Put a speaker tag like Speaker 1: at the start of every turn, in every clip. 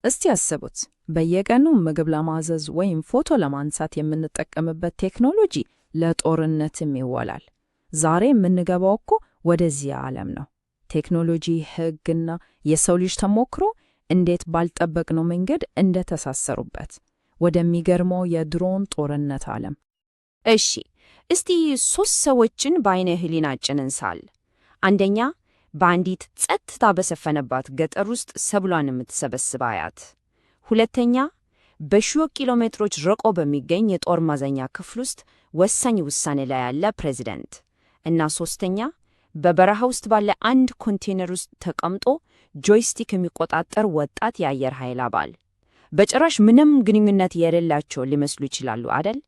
Speaker 1: እስቲ ያስቡት፣ በየቀኑ ምግብ ለማዘዝ ወይም ፎቶ ለማንሳት የምንጠቀምበት ቴክኖሎጂ ለጦርነትም ይውላል። ዛሬ የምንገባው እኮ ወደዚያ ዓለም ነው። ቴክኖሎጂ፣ ሕግና የሰው ልጅ ተሞክሮ እንዴት ባልጠበቅነው መንገድ እንደተሳሰሩበት ወደሚገርመው የድሮን ጦርነት ዓለም።
Speaker 2: እሺ፣ እስቲ 3 ሰዎችን በዓይነ ሕሊናችን እንሳል። አንደኛ፣ በአንዲት ጸጥታ በሰፈነባት ገጠር ውስጥ ሰብሏን የምትሰበስብ አያት። ሁለተኛ፣ በሺህ ኪሎ ሜትሮች ርቆ በሚገኝ የጦር ማዘኛ ክፍል ውስጥ ወሳኝ ውሳኔ ላይ ያለ ፕሬዝደንት እና ሶስተኛ፣ በበረሃ ውስጥ ባለ አንድ ኮንቴነር ውስጥ ተቀምጦ ጆይስቲክ የሚቆጣጠር ወጣት የአየር ኃይል አባል። በጭራሽ ምንም ግንኙነት የሌላቸው ሊመስሉ ይችላሉ አደል?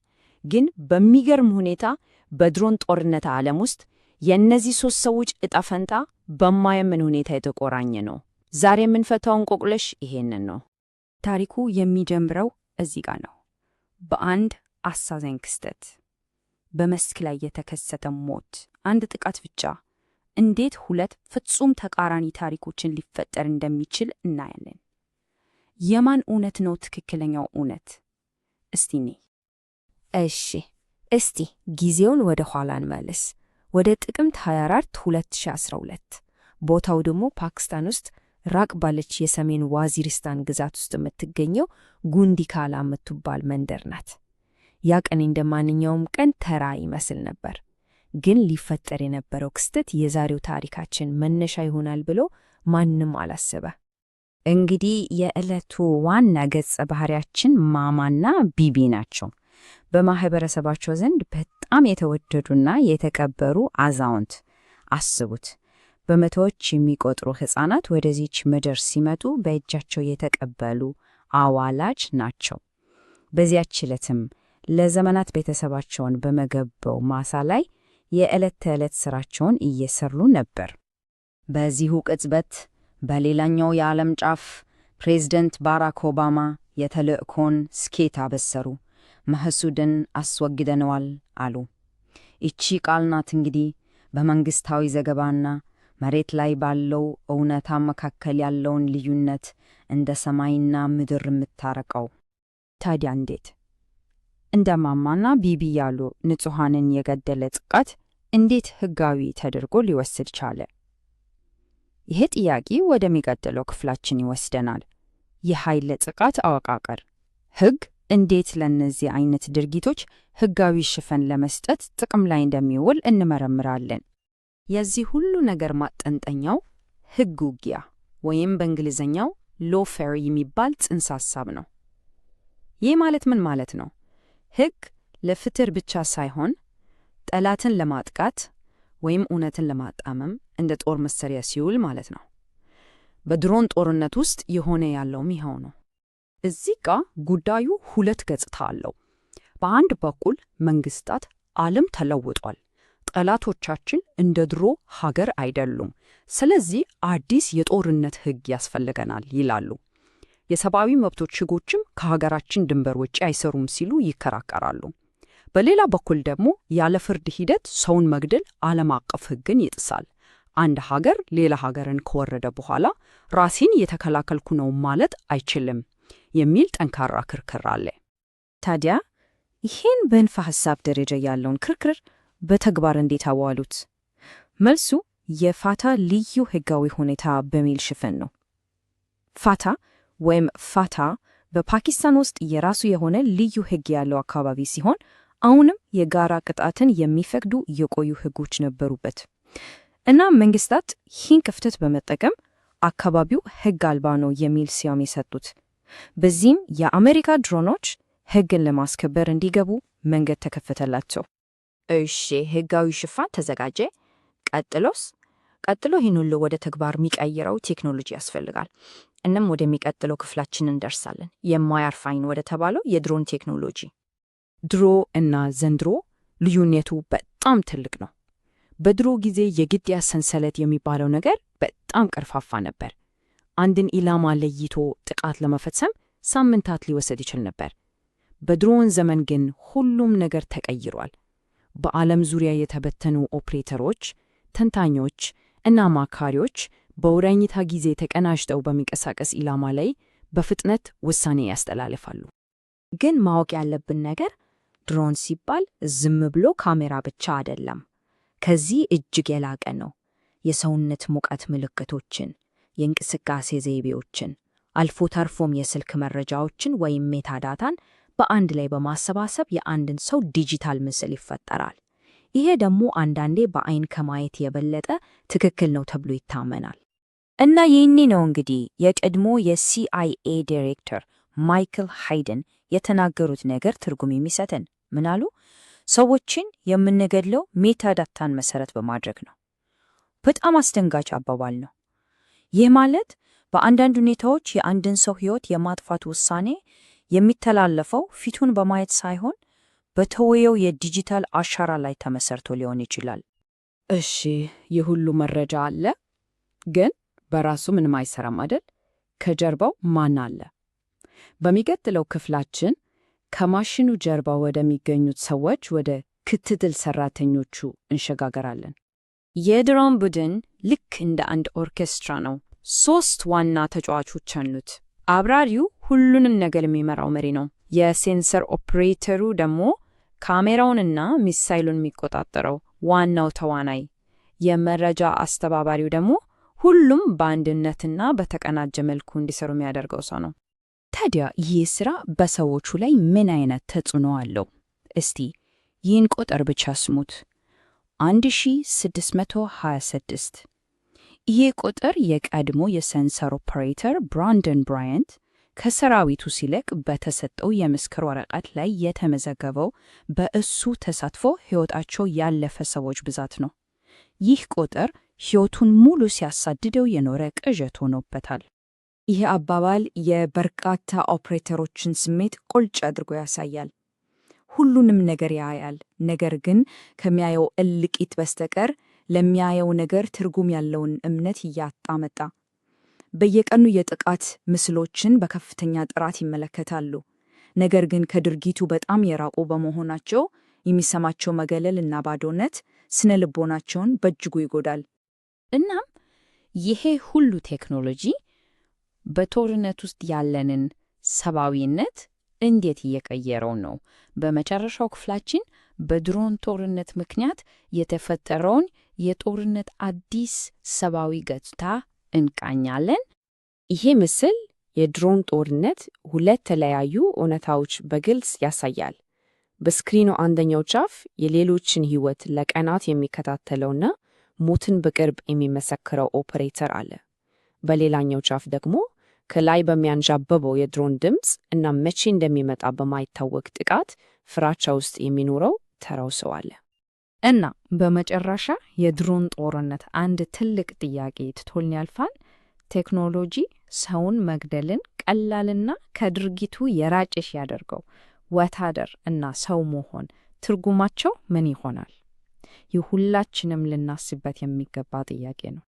Speaker 2: ግን በሚገርም ሁኔታ በድሮን ጦርነት ዓለም ውስጥ የእነዚህ 3 ሰዎች ዕጣ ፈንታ በማያምን ሁኔታ የተቆራኘ ነው። ዛሬ የምንፈታው እንቆቅልሽ ይሄንን ነው።
Speaker 3: ታሪኩ የሚጀምረው እዚህ ጋር ነው። በአንድ አሳዛኝ ክስተት፣ በመስክ ላይ የተከሰተ ሞት፣ አንድ ጥቃት ብቻ እንዴት 2 ፍጹም ተቃራኒ ታሪኮችን ሊፈጠር እንደሚችል እናያለን። የማን እውነት ነው ትክክለኛው እውነት?
Speaker 2: እሺ፣ እስቲ ጊዜውን ወደ ኋላ እንመልስ። ወደ ጥቅምት 24 2012። ቦታው ደግሞ ፓኪስታን ውስጥ ራቅ ባለች የሰሜን ዋዚሪስታን ግዛት ውስጥ የምትገኘው ጉንዲካላ የምትባል መንደር ናት። ያ ቀን እንደ ማንኛውም ቀን ተራ ይመስል ነበር። ግን ሊፈጠር የነበረው ክስተት የዛሬው ታሪካችን መነሻ ይሆናል ብሎ ማንም አላሰበ።
Speaker 1: እንግዲህ የዕለቱ ዋና ገጸ ባህሪያችን ማማና ቢቢ ናቸው። በማህበረሰባቸው ዘንድ በጣም የተወደዱና የተከበሩ አዛውንት። አስቡት፣ በመቶዎች የሚቆጠሩ ሕፃናት ወደዚች ምድር ሲመጡ በእጃቸው የተቀበሉ አዋላጅ ናቸው። በዚያች ዕለትም ለዘመናት ቤተሰባቸውን በመገበው ማሳ ላይ የዕለት ተዕለት ሥራቸውን እየሰሩ ነበር። በዚሁ ቅጽበት በሌላኛው የዓለም ጫፍ ፕሬዝደንት ባራክ ኦባማ የተልእኮን ስኬት አበሰሩ። መሐሱድን አስወግደነዋል አሉ። ይቺ ቃል ናት እንግዲህ በመንግሥታዊ ዘገባና መሬት ላይ ባለው እውነታ መካከል ያለውን ልዩነት እንደ ሰማይና ምድር የምታረቀው።
Speaker 3: ታዲያ እንዴት እንደ ማማና ቢቢ ያሉ ንጹሐንን የገደለ ጥቃት እንዴት ሕጋዊ ተደርጎ ሊወሰድ ቻለ? ይሄ ጥያቄ ወደሚቀጥለው ክፍላችን ይወስደናል። የኃይል ጥቃት አወቃቀር። ሕግ እንዴት ለእነዚህ አይነት ድርጊቶች ሕጋዊ ሽፋን ለመስጠት ጥቅም ላይ እንደሚውል እንመረምራለን። የዚህ ሁሉ ነገር ማጠንጠኛው ሕግ ውጊያ ወይም በእንግሊዝኛው ሎፌር የሚባል ጽንሰ ሐሳብ ነው። ይህ ማለት ምን ማለት ነው? ሕግ ለፍትህ ብቻ ሳይሆን ጠላትን ለማጥቃት ወይም እውነትን ለማጣመም እንደ ጦር መሳሪያ ሲውል ማለት ነው። በድሮን ጦርነት ውስጥ የሆነ ያለውም ይኸው ነው። እዚህ ጋር ጉዳዩ 2 ገጽታ አለው። በአንድ በኩል መንግስታት ዓለም ተለውጧል፣ ጠላቶቻችን እንደ ድሮ ሀገር አይደሉም፣ ስለዚህ አዲስ የጦርነት ሕግ ያስፈልገናል ይላሉ። የሰብአዊ መብቶች ሕጎችም ከሀገራችን ድንበር ውጭ አይሰሩም ሲሉ ይከራከራሉ። በሌላ በኩል ደግሞ ያለ ፍርድ ሂደት ሰውን መግደል ዓለም አቀፍ ሕግን ይጥሳል። አንድ ሀገር ሌላ ሀገርን ከወረደ በኋላ ራሴን የተከላከልኩ ነው ማለት አይችልም የሚል ጠንካራ ክርክር አለ። ታዲያ ይህን በንድፈ ሐሳብ ደረጃ ያለውን ክርክር በተግባር እንዴት አዋሉት? መልሱ የፋታ ልዩ ሕጋዊ ሁኔታ በሚል ሽፋን ነው። ፋታ ወይም ፋታ በፓኪስታን ውስጥ የራሱ የሆነ ልዩ ሕግ ያለው አካባቢ ሲሆን አሁንም የጋራ ቅጣትን የሚፈቅዱ የቆዩ ሕጎች ነበሩበት እና መንግስታት ይህን ክፍተት በመጠቀም አካባቢው ሕግ አልባ ነው የሚል ስያሜ ሰጡት። በዚህም የአሜሪካ ድሮኖች ሕግን ለማስከበር እንዲገቡ መንገድ ተከፈተላቸው።
Speaker 2: እሺ፣ ሕጋዊ ሽፋን ተዘጋጀ። ቀጥሎ ይህን ሁሉ ወደ ተግባር የሚቀይረው ቴክኖሎጂ ያስፈልጋል። እናም ወደሚቀጥለው ክፍላችን እንደርሳለን። የማያርፍ ዓይን ወደ ተባለው የድሮን ቴክኖሎጂ።
Speaker 3: ድሮ እና ዘንድሮ ልዩነቱ በጣም ትልቅ ነው። በድሮ ጊዜ የግድያ ሰንሰለት የሚባለው ነገር በጣም ቀርፋፋ ነበር። አንድን ኢላማ ለይቶ ጥቃት ለመፈጸም ሳምንታት ሊወስድ ይችል ነበር። በድሮን ዘመን ግን ሁሉም ነገር ተቀይሯል። በዓለም ዙሪያ የተበተኑ ኦፕሬተሮች፣ ተንታኞች እና አማካሪዎች በወረኝታ ጊዜ ተቀናጅተው በሚንቀሳቀስ ኢላማ ላይ
Speaker 2: በፍጥነት ውሳኔ ያስተላልፋሉ።
Speaker 1: ግን ማወቅ ያለብን ነገር ድሮን ሲባል ዝም ብሎ ካሜራ ብቻ አይደለም። ከዚህ እጅግ የላቀ ነው። የሰውነት ሙቀት ምልክቶችን፣ የእንቅስቃሴ ዘይቤዎችን፣ አልፎ ተርፎም የስልክ መረጃዎችን ወይም ሜታዳታን በአንድ ላይ በማሰባሰብ የአንድን ሰው ዲጂታል ምስል ይፈጠራል። ይሄ ደግሞ አንዳንዴ በአይን ከማየት የበለጠ ትክክል ነው ተብሎ ይታመናል።
Speaker 3: እና ይህኔ ነው እንግዲህ የቀድሞ የሲአይኤ ዲሬክተር ማይክል ሃይደን የተናገሩት ነገር ትርጉም የሚሰጠን። ምን አሉ? ሰዎችን የምንገድለው ሜታዳታን መሰረት በማድረግ ነው። በጣም አስደንጋጭ አባባል ነው። ይህ ማለት በአንዳንድ ሁኔታዎች የአንድን ሰው ሕይወት የማጥፋት ውሳኔ የሚተላለፈው ፊቱን በማየት ሳይሆን በተወየው የዲጂታል አሻራ ላይ ተመሰርቶ ሊሆን ይችላል።
Speaker 2: እሺ፣ ይህ ሁሉ መረጃ አለ፣ ግን በራሱ ምንም አይሰራም አይደል? ከጀርባው ማን አለ? በሚቀጥለው ክፍላችን ከማሽኑ ጀርባ ወደሚገኙት ሰዎች፣ ወደ ክትትል ሰራተኞቹ እንሸጋገራለን። የድሮን ቡድን ልክ እንደ አንድ ኦርኬስትራ ነው። 3 ዋና ተጫዋቾች አሉት። አብራሪው ሁሉንም ነገር የሚመራው መሪ ነው። የሴንሰር ኦፕሬተሩ ደግሞ ካሜራውንና ሚሳይሉን የሚቆጣጠረው ዋናው ተዋናይ። የመረጃ አስተባባሪው ደግሞ ሁሉም በአንድነትና በተቀናጀ መልኩ እንዲሰሩ የሚያደርገው ሰው ነው።
Speaker 3: ታዲያ ይህ ሥራ በሰዎቹ ላይ ምን አይነት ተጽዕኖ አለው? እስቲ ይህን ቁጥር ብቻ ስሙት፣ 1626። ይህ ቁጥር የቀድሞ የሴንሰር ኦፐሬተር ብራንደን ብራያንት ከሰራዊቱ ሲለቅ በተሰጠው የምስክር ወረቀት ላይ የተመዘገበው በእሱ ተሳትፎ ሕይወታቸው ያለፈ ሰዎች ብዛት ነው። ይህ ቁጥር ሕይወቱን ሙሉ ሲያሳድደው የኖረ ቅዠት ሆኖበታል።
Speaker 1: ይህ አባባል የበርካታ ኦፕሬተሮችን ስሜት ቁልጭ አድርጎ ያሳያል። ሁሉንም ነገር ያያል፣ ነገር ግን ከሚያየው እልቂት በስተቀር ለሚያየው ነገር ትርጉም ያለውን እምነት እያጣ መጣ። በየቀኑ የጥቃት ምስሎችን በከፍተኛ ጥራት ይመለከታሉ፣ ነገር ግን ከድርጊቱ በጣም የራቁ በመሆናቸው የሚሰማቸው መገለል እና ባዶነት ስነ ልቦናቸውን በእጅጉ ይጎዳል።
Speaker 3: እናም ይሄ ሁሉ ቴክኖሎጂ በጦርነት ውስጥ ያለንን ሰብአዊነት እንዴት እየቀየረው ነው? በመጨረሻው ክፍላችን በድሮን ጦርነት ምክንያት የተፈጠረውን የጦርነት አዲስ ሰብአዊ ገጽታ እንቃኛለን።
Speaker 2: ይሄ ምስል የድሮን ጦርነት 2 የተለያዩ እውነታዎች በግልጽ ያሳያል። በስክሪኑ አንደኛው ጫፍ የሌሎችን ሕይወት ለቀናት የሚከታተለውና ሞትን በቅርብ የሚመሰክረው ኦፐሬተር አለ። በሌላኛው ጫፍ ደግሞ ከላይ በሚያንዣብበው የድሮን ድምፅ እና መቼ እንደሚመጣ በማይታወቅ ጥቃት ፍራቻ ውስጥ የሚኖረው ተራው ሰው አለ።
Speaker 1: እና በመጨረሻ የድሮን ጦርነት አንድ ትልቅ ጥያቄ ትቶልን ያልፋል። ቴክኖሎጂ ሰውን መግደልን ቀላልና ከድርጊቱ የራቀ ሲያደርገው ወታደር እና ሰው መሆን ትርጉማቸው ምን ይሆናል? ይህ ሁላችንም ልናስብበት የሚገባ ጥያቄ ነው።